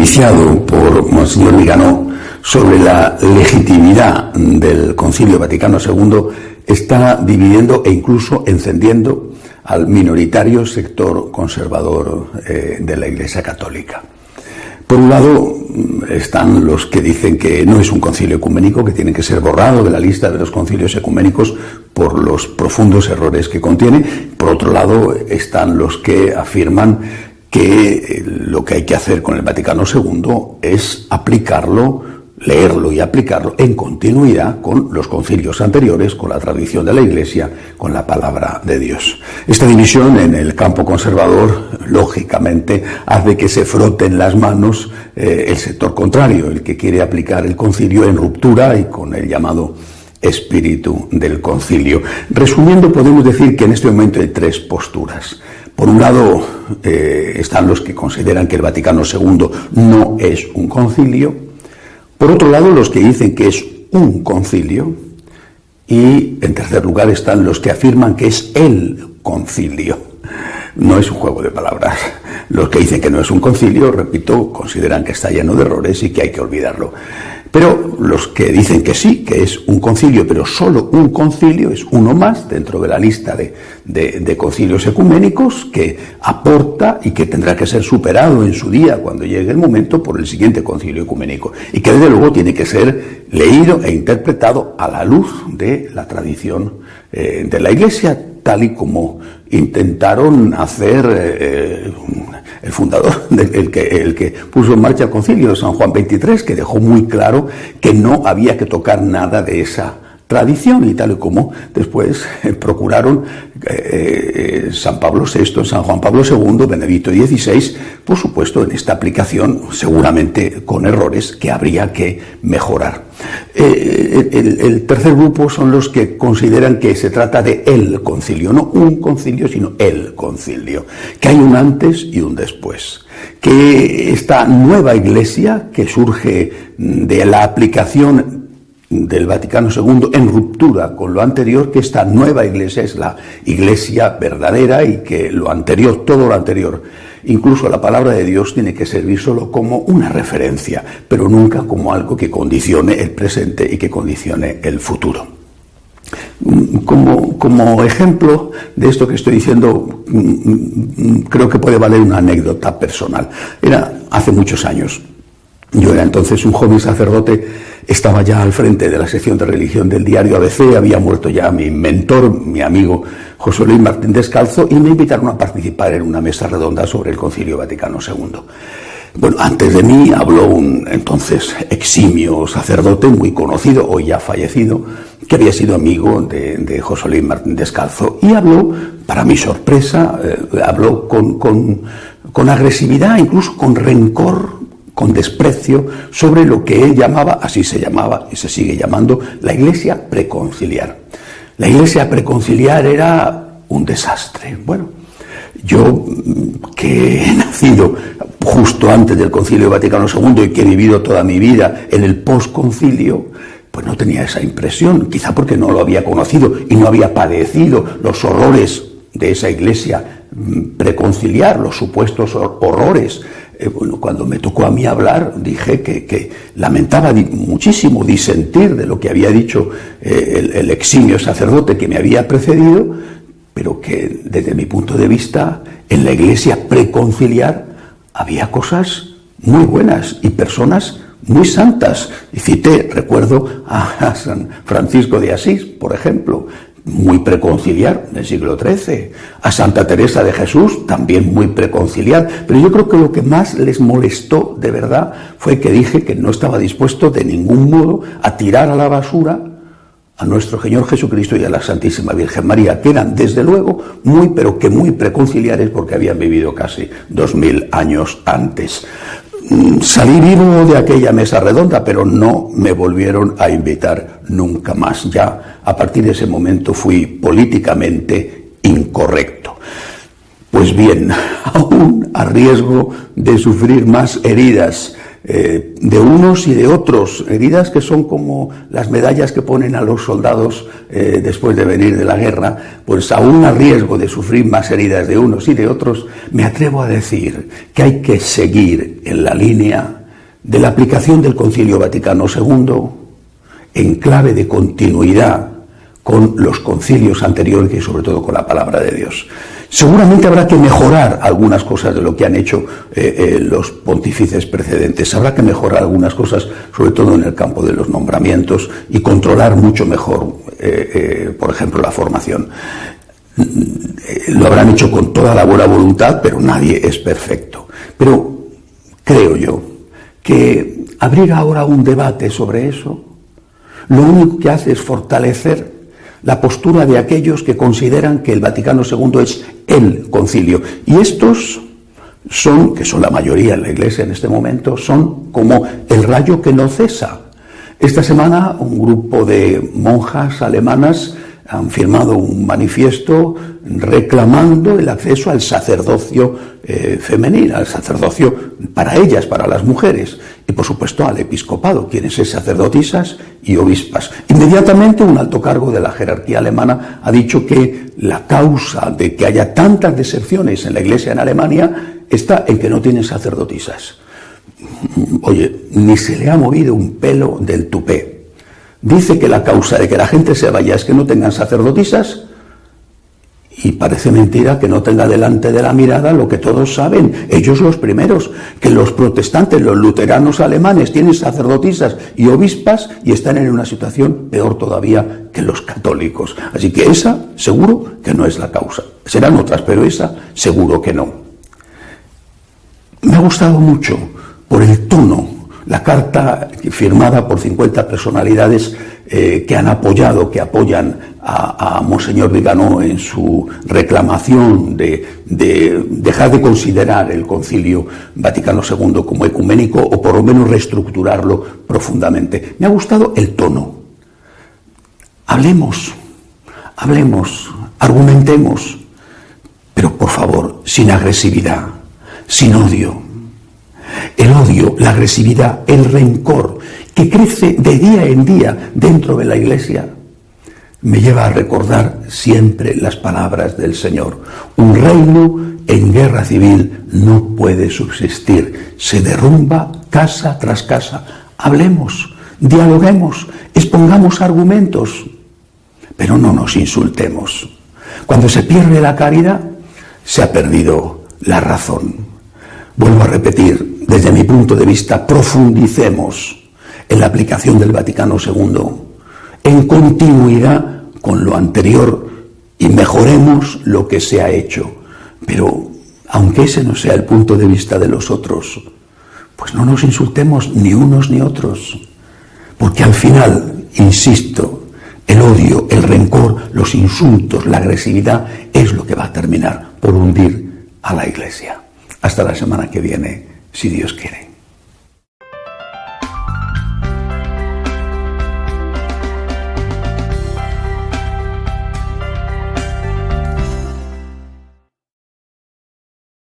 iniciado por Monseñor Viganó sobre la legitimidad del Concilio Vaticano II está dividiendo e incluso encendiendo al minoritario sector conservador de la Iglesia Católica. Por un lado están los que dicen que no es un concilio ecuménico, que tiene que ser borrado de la lista de los concilios ecuménicos por los profundos errores que contiene. Por otro lado están los que afirman que lo que hay que hacer con el Vaticano II es aplicarlo, leerlo y aplicarlo en continuidad con los concilios anteriores, con la tradición de la Iglesia, con la palabra de Dios. Esta división en el campo conservador, lógicamente, hace que se froten las manos el sector contrario, el que quiere aplicar el concilio en ruptura y con el llamado espíritu del concilio. Resumiendo, podemos decir que en este momento hay tres posturas. Por un lado están los que consideran que el Vaticano II no es un concilio. Por otro lado, los que dicen que es un concilio. Y en tercer lugar están los que afirman que es el concilio. No es un juego de palabras. Los que dicen que no es un concilio, repito, consideran que está lleno de errores y que hay que olvidarlo. Pero los que dicen que sí, que es un concilio, pero solo un concilio, es uno más dentro de la lista de concilios ecuménicos que aporta y que tendrá que ser superado en su día cuando llegue el momento por el siguiente concilio ecuménico. Y que desde luego tiene que ser leído e interpretado a la luz de la tradición de la Iglesia, tal y como intentaron hacer el fundador, el que puso en marcha el concilio de San Juan XXIII, que dejó muy claro que no había que tocar nada de esa tradición, y tal y como después procuraron San Pablo VI, San Juan Pablo II, Benedicto XVI, por supuesto en esta aplicación seguramente con errores que habría que mejorar. El tercer grupo son los que consideran que se trata de el concilio, no un concilio, sino el concilio, que hay un antes y un después, que esta nueva Iglesia que surge de la aplicación del Vaticano II en ruptura con lo anterior, que esta nueva Iglesia es la Iglesia verdadera y que lo anterior, todo lo anterior, incluso la palabra de Dios, tiene que servir solo como una referencia, pero nunca como algo que condicione el presente y que condicione el futuro. Como ejemplo de esto que estoy diciendo, creo que puede valer una anécdota personal. Era hace muchos años. Yo era entonces un joven sacerdote, estaba ya al frente de la sección de religión del diario ABC, había muerto ya mi mentor, mi amigo José Luis Martín Descalzo, y me invitaron a participar en una mesa redonda sobre el Concilio Vaticano II. Bueno, antes de mí habló un entonces eximio sacerdote muy conocido, hoy ya fallecido, que había sido amigo de José Luis Martín Descalzo, y habló, para mi sorpresa, habló con agresividad, incluso con rencor, con desprecio, sobre lo que él llamaba, así se llamaba y se sigue llamando, la Iglesia preconciliar. La Iglesia preconciliar era un desastre. Bueno, yo que he nacido justo antes del Concilio Vaticano II y que he vivido toda mi vida en el posconcilio, pues no tenía esa impresión, quizá porque no lo había conocido y no había padecido los horrores de esa Iglesia preconciliar, los supuestos horrores. Bueno, cuando me tocó a mí hablar, dije que lamentaba muchísimo disentir de lo que había dicho el eximio sacerdote que me había precedido, pero que desde mi punto de vista en la Iglesia preconciliar había cosas muy buenas y personas muy santas. Y cité, recuerdo a San Francisco de Asís, por ejemplo, muy preconciliar del siglo XIII, a Santa Teresa de Jesús, también muy preconciliar, pero yo creo que lo que más les molestó de verdad fue que dije que no estaba dispuesto de ningún modo a tirar a la basura a nuestro Señor Jesucristo y a la Santísima Virgen María, que eran desde luego muy, pero que muy preconciliares porque habían vivido casi 2000 años antes. Salí vivo de aquella mesa redonda, pero no me volvieron a invitar nunca más. Ya a partir de ese momento fui políticamente incorrecto. Pues bien, aún a riesgo de sufrir más heridas de unos y de otros, heridas que son como las medallas que ponen a los soldados después de venir de la guerra, pues aún a riesgo de sufrir más heridas de unos y de otros, me atrevo a decir que hay que seguir en la línea de la aplicación del Concilio Vaticano II en clave de continuidad con los concilios anteriores y sobre todo con la palabra de Dios. Seguramente habrá que mejorar algunas cosas de lo que han hecho los pontífices precedentes. Habrá que mejorar algunas cosas, sobre todo en el campo de los nombramientos, y controlar mucho mejor, por ejemplo, la formación. Lo habrán hecho con toda la buena voluntad, pero nadie es perfecto. Pero creo yo que abrir ahora un debate sobre eso, lo único que hace es fortalecer la postura de aquellos que consideran que el Vaticano II es el concilio. Y estos son, que son la mayoría en la Iglesia en este momento, son como el rayo que no cesa. Esta semana un grupo de monjas alemanas han firmado un manifiesto reclamando el acceso al sacerdocio femenino, al sacerdocio para ellas, para las mujeres, y por supuesto al episcopado, quienes son sacerdotisas y obispas. Inmediatamente un alto cargo de la jerarquía alemana ha dicho que la causa de que haya tantas deserciones en la Iglesia en Alemania está en que no tienen sacerdotisas. Oye, ni se le ha movido un pelo del tupé. Dice que la causa de que la gente se vaya es que no tengan sacerdotisas, y parece mentira que no tenga delante de la mirada lo que todos saben, ellos los primeros, que los protestantes, los luteranos alemanes tienen sacerdotisas y obispas y están en una situación peor todavía que los católicos. Así que esa seguro que no es la causa. Serán otras, pero esa seguro que no. Me ha gustado mucho por el tono la carta firmada por 50 personalidades que han apoyado, que apoyan a Monseñor Viganó en su reclamación de dejar de considerar el Concilio Vaticano II como ecuménico, o por lo menos reestructurarlo profundamente. Me ha gustado el tono. Hablemos, argumentemos, pero por favor, sin agresividad, sin odio. El odio, la agresividad, el rencor que crece de día en día dentro de la Iglesia me lleva a recordar siempre las palabras del Señor. Un reino en guerra civil no puede subsistir. Se derrumba casa tras casa. Hablemos, dialoguemos, expongamos argumentos, pero no nos insultemos. Cuando se pierde la caridad, se ha perdido la razón. Vuelvo a repetir, desde mi punto de vista, profundicemos en la aplicación del Vaticano II, en continuidad con lo anterior, y mejoremos lo que se ha hecho. Pero, aunque ese no sea el punto de vista de los otros, pues no nos insultemos ni unos ni otros, porque al final, insisto, el odio, el rencor, los insultos, la agresividad es lo que va a terminar por hundir a la Iglesia. Hasta la semana que viene, si Dios quiere.